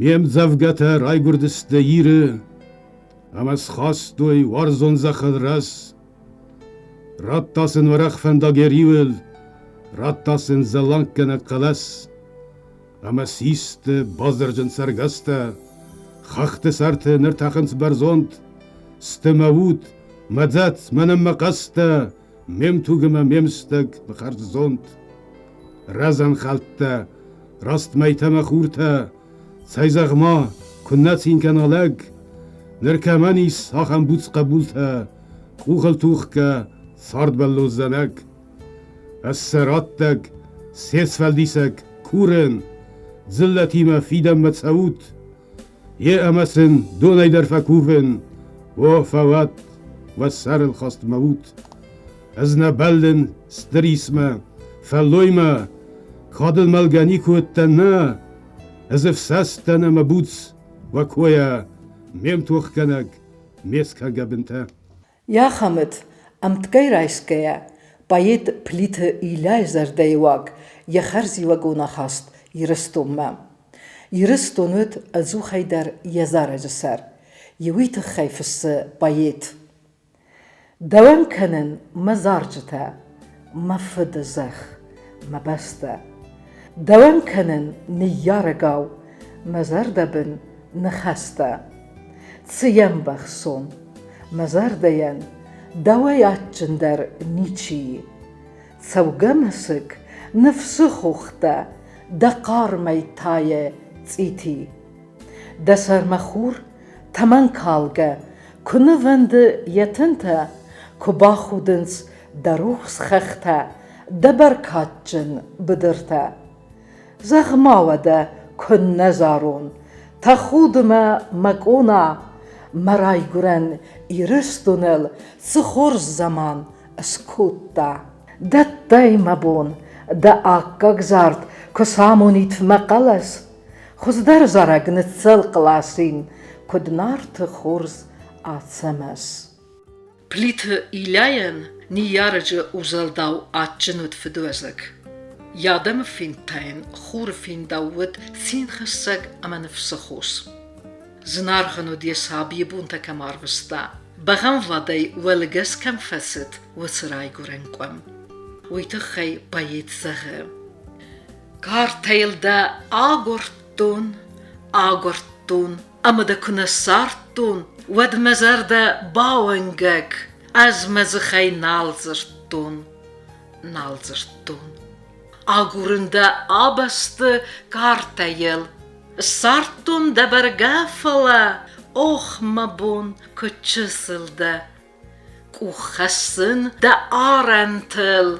Miem zavgata raygurdiste yiri, amas khastui warzon zakhadras, rattasen varach fendagerivel, rattasen zalankene kalas, amas iste bazerjen sargasta, chachte sarte nertachens barzont, stemavut, madzat manem makasta, mem tugema memstag mkharzont, razan khalta, rast maitama khurta, Sayzagma kunnat inkanalag, nerkamanis aham buts qabulta, kuchel tuchka, sardballozanag, asserattag, sesfaldisag, kuren, zillatima fidam matsaut, ye amasen donay der fakuven, o fawat, wassar el khast maut, azna balden strisma, falloyma, kadel malgani kuettanna, Azef sastana mabuts, wakoya, mem tuchkanag, meska gabenta. Ja, Hamid, am tgeireiskaya, bayet plite ilayzer deywag, yacharzi wagona hast, yiristumma. Yiristunut azuchaider yazarajasar, yewite khayfis bayet. Dawan kanen mazarjata, mafdazakh, mabasta. دوان کنن نیارگاو مزار دبن نخسته تسیم بخصون مزار دیان دوایات جندر نیچی سوگا مسک نفس خوخته دقار میتای تیتی دسر مخور تمن کالگه کنه وند یتنته کبا خودنس دروخس خخته دبر کاتجن بدرته زغماوده کن نزارون تا خود ما مگونا مرای گرن ایرستونل سخور زمان اسکوت دا دت دای مبون دا آکاگ زارد کسامونیت مقالس خوز در زارگ نتسل قلاسین کد نارت خورز آتسمس پلیت ایلاین نیارجه اوزلداو آتجنود فدوزگ Yadam fintain, chur fin dawud, sin chysag am an fsachos. Znargan o sabi bunta kamarvista. Bagam vadai welges kam fasit, wasrai gurenquam. Uitachay bayit zage. Kartail da agortun, amada kunasartun, wad mazar da bauengag, az mazachay nalzertun. Agurunda abastı kartayıl, sartun da bergafala, oh mabun küçüsülde, kuhasın da arantıl,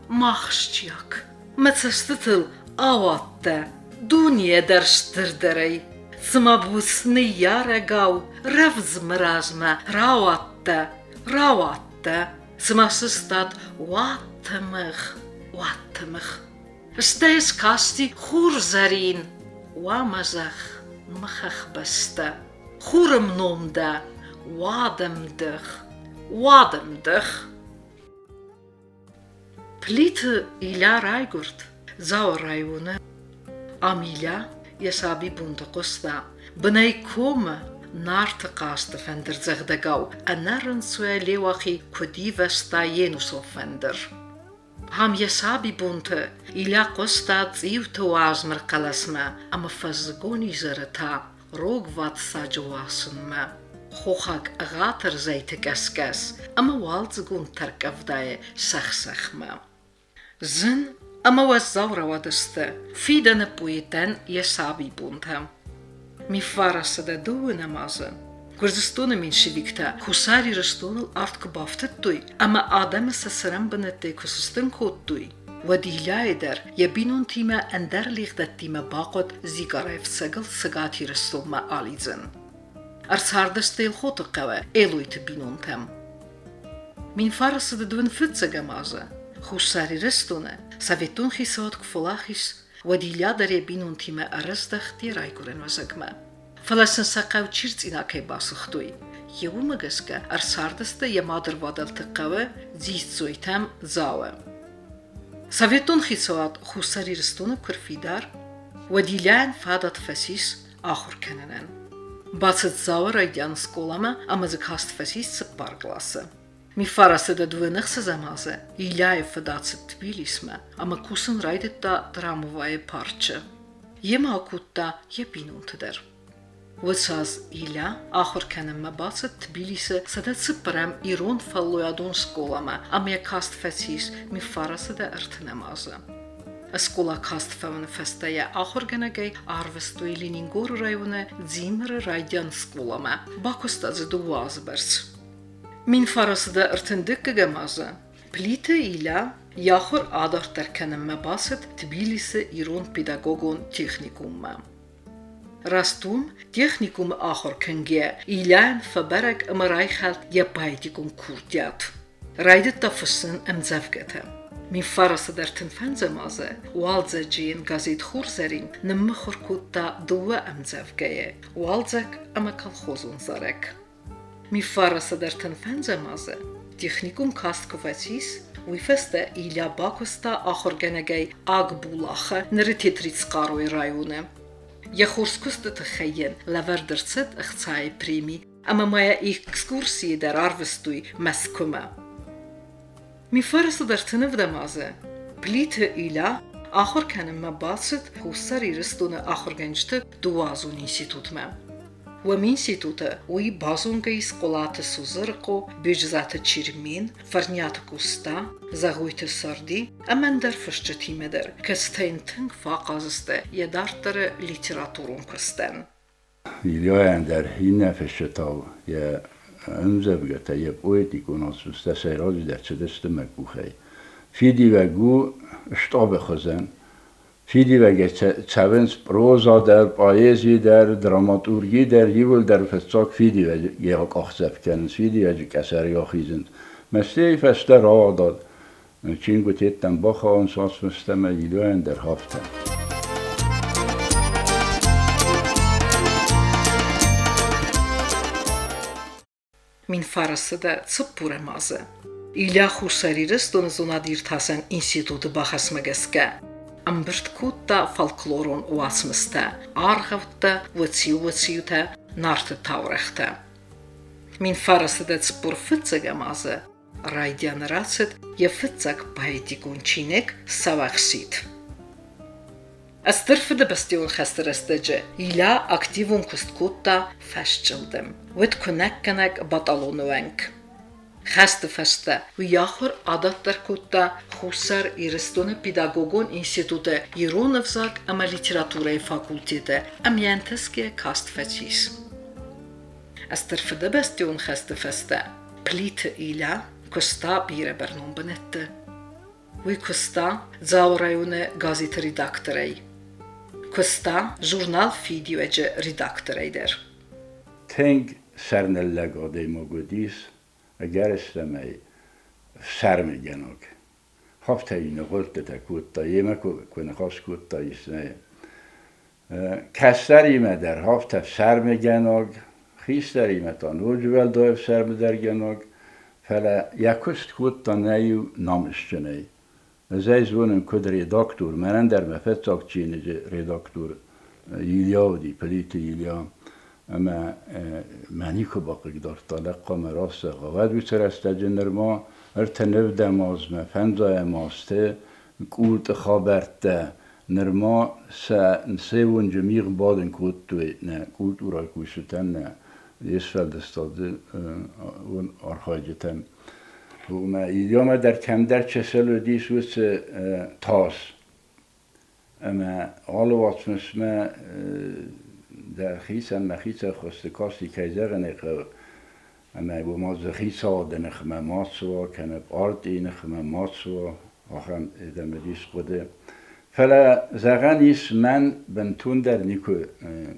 mahşçyak, matsastıtıl avatta, dünya derştirderey, smabus niyaragav, ravz mrazma, ravatta, smasıstat واتمخ استيس كاستي خور زارين وامزخ مخخ بستا خورم نوم دا وادم دخ بليت إلا رايغورد زاو رايونا أميلا يسابي بوندقستا بناي كوما نارت قاست فندر زغدگاو انرن سوالي واخي كودي وستا ينوسو فندر هم يسابي بونت إلا قستا تيو توازمر قلسما اما فزگوني زرتا روغ وات ساجواسن ما خوخاك غاتر زيت كسكس اما والزگون تركف داي سخ ما زن اما وزاورا ودستا فيدن بويتن يسابي بونتا Mi farasa da două namază. Kurzistona menşevikta kusari restonul art kubaftettui, ama adamı sasıran banette kusistın kottui. Vadihla eder, yabinun tima enderliğda tima baqot zigarayf sagal sagati restolma alizın. Arsardastel khotu qava, eloyt binun tam. Min farasa da duen fitsaga mază. Kusari restona, savetun hisot kfolachis, وديلا دري بينون تيما أرزدخ دي رايكورن وزاقما. فلسن ساقاو چيرتينا كي باسختوي. يو مغسكا أرساردستا يمادر وادل تقاوه زيست زويتام زاوه. ساويتون خيسوات خوصاري رستون كرفيدار ودیلان فادت فسیس آخر کننن. باسط زاور ایدیان سکولامه اما زکاست فسیس سپار گلاسه. می فراسته دو نخس زمازه ایلای فدات تبیلیسمه اما کوسن رایدت دا دراموای پارچه. یم آکوتا یه بینون تدر. وساز ایلا آخر کنم باسط تبیلیسه سدت سپرم ایرون فلویادون سکولامه اما یکاست فسیس می فراسته دا ارتنمازه. اسکولا کاست فون فستای آخر گنگی آروستوی لینینگور رایونه زیمر رایدیان سکولامه باکست از دواز برس. من فراسده ارتندک گمازه. پلیت ایلا یاخر آدار ترکنم مباسط تبیلیس ایرون پیداگوگون تکنیکوم. راستوم تکنیکوم آخر کنگه ایلان فبرگ امرای خالد یا پایتیکوم کوردیات. رایدت تفسن امزفگته. من فراسده ارتنفن زمازه والزه جین گازید خور زرین نمخور کوتا دوا امزفگه والزک اما کلخوزون زرک. می فراسته ارتنفن زمازه تکنیکوم کاست کوفاتیس ویفسته ایلا باکستا آخر گنگی آگ بولاخه نرتیتریت قاروی رایونه. یا خورسکست تخیین لوردرست اختصای پریمی اما مایا اکسکورسی در آروستوی مسکومه. می فراسته ارتنف دمازه پلیت ایلا آخر کنم مباسط خوصری رستون آخر گنجت دوازون اینسیتوت مه. و من سیتوته وی بازونگی سقولات سوزرقو بیجزات چیرمین فرنیات کوستا زغویت سردی امن در فشتیمه در کستین تنگ فاقازسته یدارتر لیتراتورون کستن. ایلیان در هین فشتاو یا امزبگتا یا پویتیکون آسوسته سیرازی در چدست مگوخی. فیدی و گو اشتاب خزن فیدی و چونس پروزا در پایزی در دراماتورگی در یول در فستاک فیدی و یک آخزف کنن فیدی و کسری آخیزند مستی فسته را داد چین گوتیت تن باخا انساس مستمه ایلوین در هفته من فراسته سپور مازه ایلا خوصری رستون زونادیر تاسن اینسیتوت باخس مگسکه امبرت کوتا فالکلورون واسمسته آرغوته وڅیوته نارت تاورخته. من فراسته سپور فتزگ مازه رایدیان راسد یا فتزگ پایتیکون چینک سواخسید. استرف ده بستیون خستر استجه ایلا اکتیوون کست کوتا فشچلدم ود کنک بطالونوانک. خست فسته و یاخر عادت در کوتا خوصر ایرستون پیداگوگون اینستیتوت ایرون افزاک اما لیتراتورای فاکولتیته امیانتسکه کاست فچیس. استرف ده بستیون خست فسته پلیت ایلا کستا بیره برنون بنته. وی کستا زاورایون گازیت ریداکترای. کستا ژورنال فیدیوچه ریداکترای در. تنگ سرنلگاده مگودیس اگر استمی سر میگنگ هفته این قلت تکوتا یه کنه خاص کوتا ایسنه کستر ایمه در هفته سر میگنگ خیستر ایمه تا نوجوال دایف سر بدر گنگ فلا یکست کوتا نیو نامشچنه زی زونم کد ریداکتور منن در مفتاک چینه ریداکتور ایلیا دی پلیت ایلیا اما معنی که باقی دار طالق مراست قواد بیتر است جنر ما ارتنف دمازمه فنزای ماسته کورت خابرت نرما سیون جمیق بادن کورت توی نه کورت اورای کوشتن نه یسفل دستاده اون آرخایجتن و ما ایدیام در کم در چه سلو دیس وست تاس اما آلو واتمسمه در خیسن مخیسه خواسته کاستی کیزر نخه اما با ما زخیسا دنخمه ماسوا کنه آردی نخمه ماسوا آخم ادامه خوده فلا زغانیس من بنتون در نیکو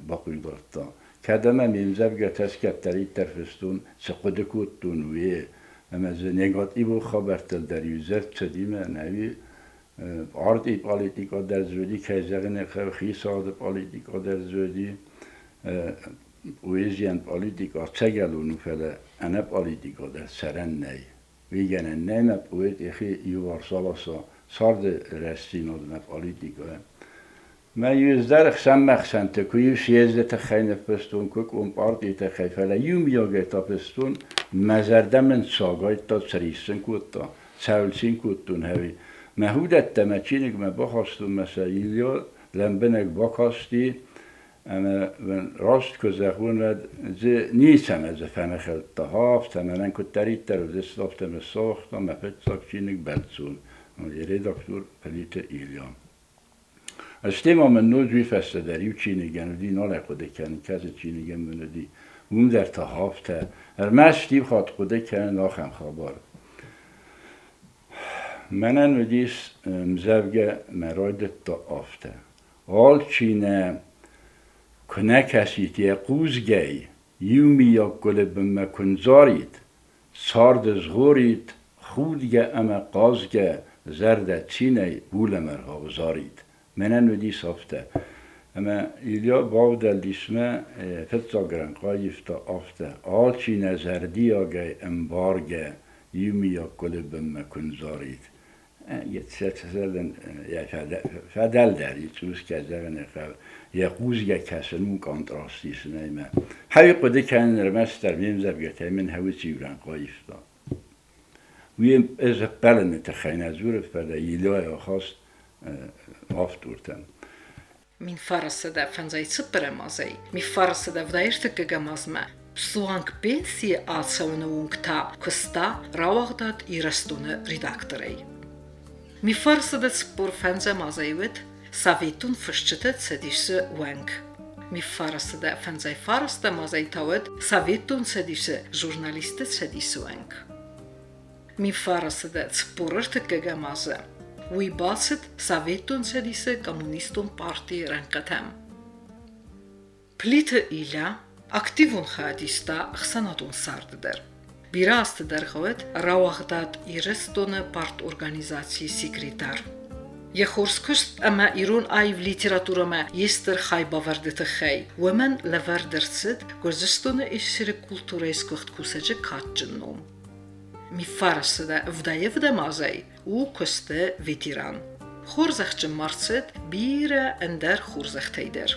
باقی دارتا کدام میمزب گتاس کتری ترفستون سقوده کودتون ویه اما زنگاتی بو خبرتل در یوزر چدیمه نوی آردی پالیتیکا در زودی کیزر نخه خیسا در پالیتیکا در زودی ویژن پالیتیکا چگلونو فله انا پالیتیکا در سرن نی ویگن نه پویت اخی یوار سالاسا سارد رستینو در پالیتیکا ما يزدرخ سمخ سنت كويش يزد تخين فستون كوك بارتي تخي فلا يوم يوغي تابستون مزرده من ساقاي تا سريسن كوتا ساولسين كوتون هاوي ما هودة تماچينك ما بخواستون مثلا يليو لنبنك بخواستی اما راست كزاخون ود زي نيسم از فنخل تهافت اما من كتريت تر وزي سلافتم الساختا ما فتساك چينك بلسون يري دكتور پليت إيليان اشتما من نوجوی فستداری و چینگن و دی ناله قده کن کس چینگن منو دی اون در تهافته ارمش دیب خواد قده کن ناخم خبار منن و دیس مزوگه مراد تا آفته آل چینه کنه کسی تیه قوزگی یومی یا گله بمه کنزارید سارد زغورید خودگه اما قازگه زرد چینه بولمر هاوزارید منن و دیس آفته اما ایلیا باو دل دیسمه فتزاگرن قایفتا آفته آل چینه زردی آگه امبارگه یومی یا گله بمه کنزارید یتسلن فدل داری توس که زغنه خب یه قوزگه کسل مون کانتراستیس نیمه هاوی قده کنن رمستر میم زبگته من هاوی چیورن قایفتا ویم از بلنه تخین از ور فدا ایلیا خواست آفتورتن Min farasada fanzai superemazai, mi farasada vdairteke gamazme. Sluank pensie atsavne unkta, kosta rawagdat i rastune redaktorei. Mi farasada spor fanza mazaivet, savetun fashchetet sedise wank. Mi farasada fanzai farasta mazaitawet, savetun sedise jurnalistet sedise wank. Mi farasada sporerteke gamazme. وی باست سویتون سدیسه کمونیستون پارتی رنگتم. پلیت ایلا اکتیون خادیستا خسناتون سرد در. بیراست در خواد رواغداد ایرستون پارت ارگانیزاسی سیکریتار. یه خورسکست اما ایرون آیو لیتراتورا ما یستر خای باوردت خی و من لوردرسد گرزستون ایشیر کلتوریس کخت کوسجه کات جنوم. می فرسده وده مازای او کسته ویتیران. خورزخچ مرسد بیره اندر خورزختیدر.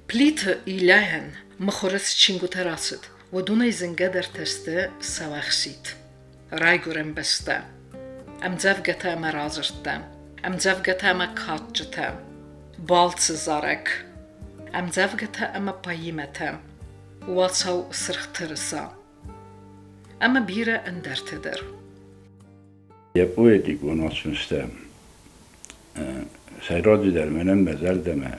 پلیت ایلاهن مخورس چینگو تراسد و دونه زنگه در تسته سواخسید. رایگورم بسته. ام زفگته ام رازرته. ام زفگته ام کاتجته. بالتس زارک. ام زفگته ام پاییمته. واتساو سرخترسا. اما بیره اندرتدر. یه پویتی گوناسمسته سیرادی در منم بزردم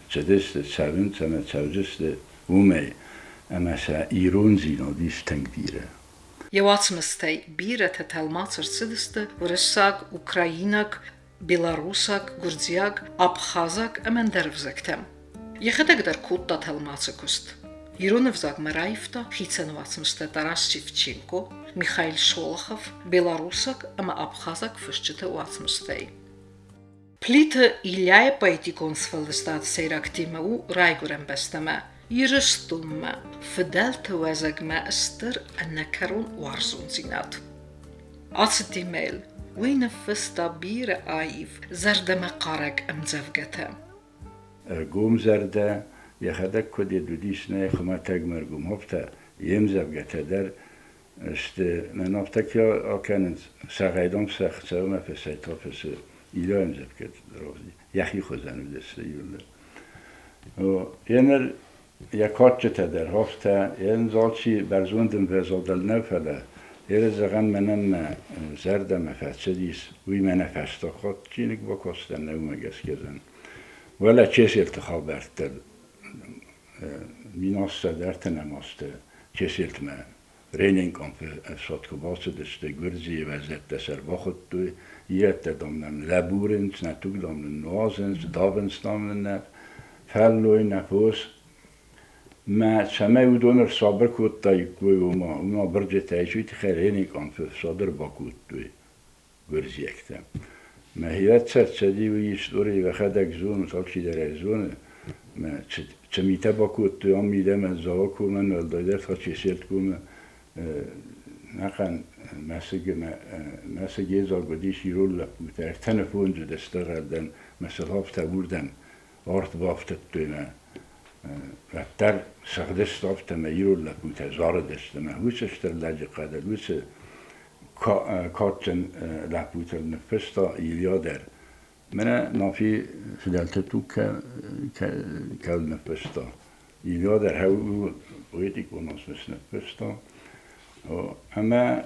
چدست چوینت اما چوجست اومی اما سا ایرون زینا دیست تنگ دیره. یه واتسمسته بیره تتلماتر سدسته ورساگ اوکرایناگ بیلاروساگ گرزیاگ ابخازاگ اما اندرفزکتم. یه خدک در کود تتلماتر کست. Ироновзаг Мараевта, Хиценовацмсте Тарас Шевченко, Михаил Шолохов, Белорусак, ама Абхазак фышчыты уацмстей. Плита Иляя поэтиконсфалдестат сейрактима у райгурем бестеме, Ирыстумме, Фиделте везегме эстер эннекерун уарзунзинат. Ацетимел, Уйне фыста бире аив, зердеме карек эмзевгете. قوم زرده یه خدک کدی دودیش نه خما تگ مرگوم هفته یم زبگته در است من هفته که آکنن سعیدم سخت سوم فسیت فس ایلا یم زبگت درازی یخی خودن دسته یوله و اینر یک کارت در هفته این زالچی برزوندم وزادل نفله یه زغن منم زردم فسیدیس وی من فستا خود چینک با کستن نومگس کزن ولی چیزی التخاب برتر minasta dertenemazte készült me Rénénkamp szatkobacsodeste Görzi vezette szervachottő, ilyette damnem leburinc, ne tugdamnen noazenc, davens damnen fellójne fósz, ما سمه و دونر صبر کود تای کوی اونا برج تایشویت خیلی کام صدر باکود توی گرزیکتم. ما هیات سرچدی و یستوری و خدک زون مثال چی در زون ما چمیته باکود توی آن میده من زاوا کومن ولدایده فچی سیلت کومن نخن مسیگه زاگودیش یرول لپوتر تنفون جو دستگردن مثل هفته بودن آرت بافت تویمه و در سخدست هفته میرو لپوته زار دستمه هوسشتر لجه قدر هوس کارتن لپوته نفستا ایلیا در من نافی فدلت تو کل نفستا ایلیا در هاو ویدی کناس نفستا اما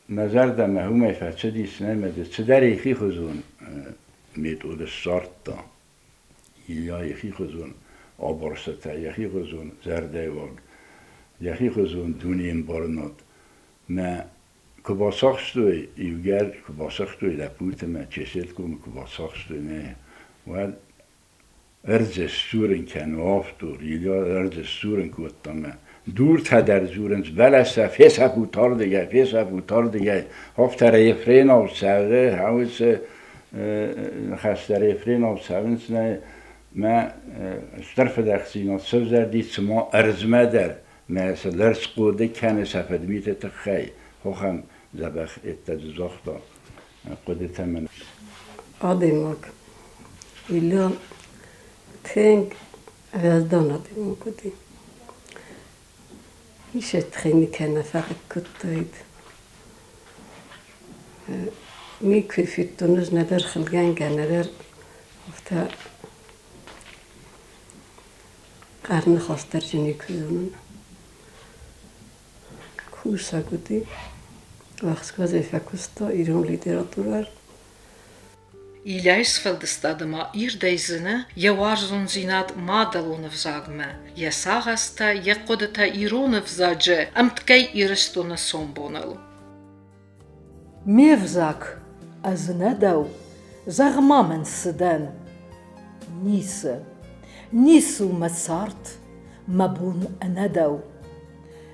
نظر دم همه فچه دیس نمیده چه در یکی خزون مید او ده سارت دا یا یکی خزون آبارسته یکی خزون زرده واگ یکی خزون دونیم بارنات ما کباساخستوی یوگر کباساخستوی لپوت ما چیسیل کم کباساخستوی نه و ارز سورن کن آفتور یا ارز سورن کوتامه دور تا در زورنز بلسه فیسه بوتار دیگه هفتره افرین آو سوره هاوز خستره افرین آو سوینز نه ما اشترف دخسینا سوزر دید سما ارزمه در مثل لرس قوده کنه سفد میته تخی خوخم زبخ اتجزاختا قوده تمن آدماغ ایلا تنگ وزدان آدماغ کدی میشه خیلی کنه فقط کتاید میکوی فیتونوز ندار خلگنگ ندار افتا قرن خواستر جنی کدومون کوسا کدی وقت که فکوستا ایران لیتراتورار İlaysfeldestadıma irdeyzini yevarzun zinat madalonu vzagme. Yesagasta yekodeta ironu vzace amtkay iristonu sombonel. Mevzak az nedav zagmamen siden. Nisu mesart mabun nedav.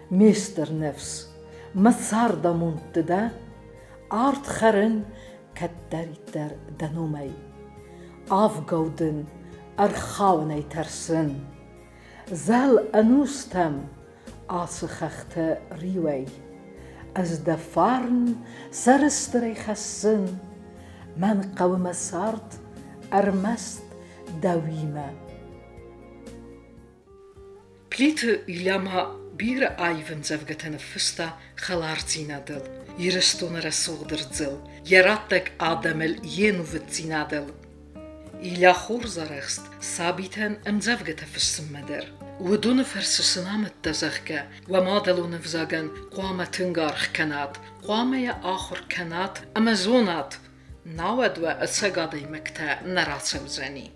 Mister nefs mesarda muntida art kharin كالدريتر دنومي أفقودن أرخاوني ترسن زال أنوستم آسخخت ريوي از دفارن سرستري خسن من قوم سارت أرمست دويمة Plite ilama bir ayvın zevgetene fısta xalartzinadıl. Iristonere soğdırdzıl. Yarattak adamel yenu vitzinadıl. İla xorzarext sabiten em zevgete fıssımmedir. Udunu fersisinamet tezahke ve madalunu vzagan qama tıngarx kanat. Qamaya ahur kanat amazonat. Nawad ve asagaday mekte neratsevzeni.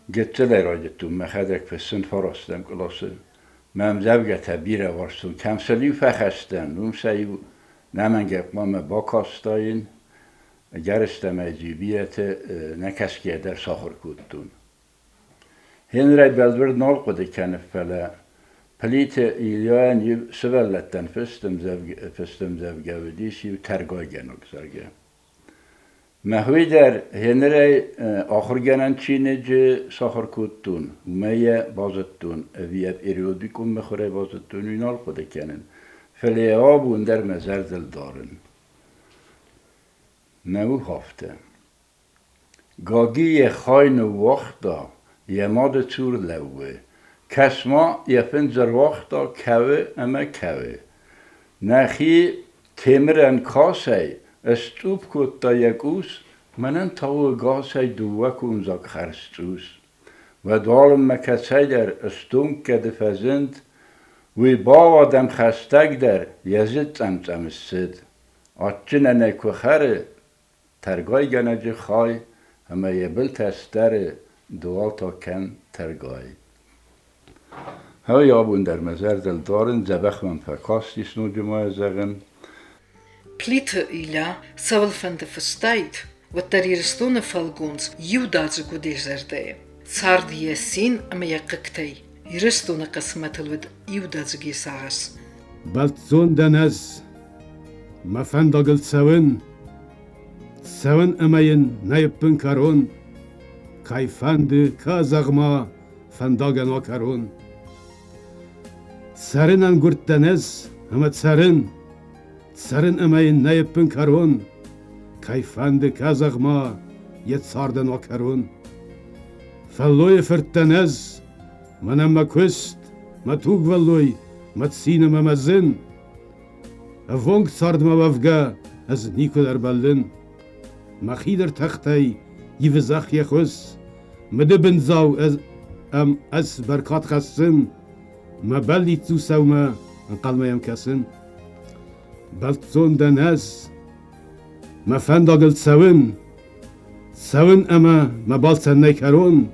Gittiler acıttım, mehadek fessin farastem klası. Mem zevgete bire varsın, kemseliu fekhesten, numseyu nemen gepmame bakastayın, geristeme cibiyete nekeski eder sahur kuttun. Henry belver nalqıdı kenifele, plite ilyaen yu süvelletten festim zevgevedis yu tergay genok zerge. Mehvi der Henry ahır genen çiğneci sahur kuttun, umeye bazıttun, eviyet eriyodikum mehre bazıttun ünal kudu kenin. Feleabun der mezerdel darın. Nevu hafte. Gagiye khaynu vakta yemad tur levve. Kesma yefinzer vakta keve eme keve. Nehi temiren kasey استوب کت تا یکوس منن تاو گاسای دوکون زاک خرستوس و دالم مکسای در استوم کده فزند وی باوا دم خستگ در یزید تمتم السد آتچن نکو خره ترگای گنج خای همه یبل تستر دوال تا کن ترگای ها یابون در مزر دل دارن زبخ من فکاستی سنو جمعه زغن Plite ila savalfende festeit, wat der iristone falguns judadze gudezerde. Sardiye sin ama yaqiktay. Iristone qasmatalwid judadze gisaras. Baltzon denez, mafendagel seven emeyin neyppin karon, kayfendi kazagma fendagen o karon. Serinen gurt denez, hemet Serin emeyin neyppin karon, kayfendi kazagma yet sarden o karon. فالوی فرتنز منم مکست متوگ ولوی متسین ممزن افونگ سارد موفگا از نیکو در بلن مخی در تختی یو زخی خوز مده بنزاو از برکات خستن ما بلی تو سوما قلمیم کسن بلتون دنز ما فنداگل سون اما ما بالسن نکرون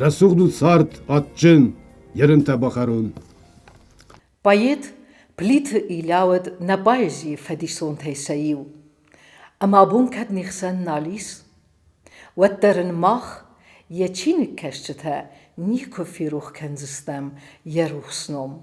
رسوغ دو سارد آتجن یرن تباخرون باید پلیت ایلاود نبایزی فدیسون تیساییو اما بون کد نیخسن نالیس و درن ماخ یچین کشته نیکو فیروخ کنزستم یروخ سنوم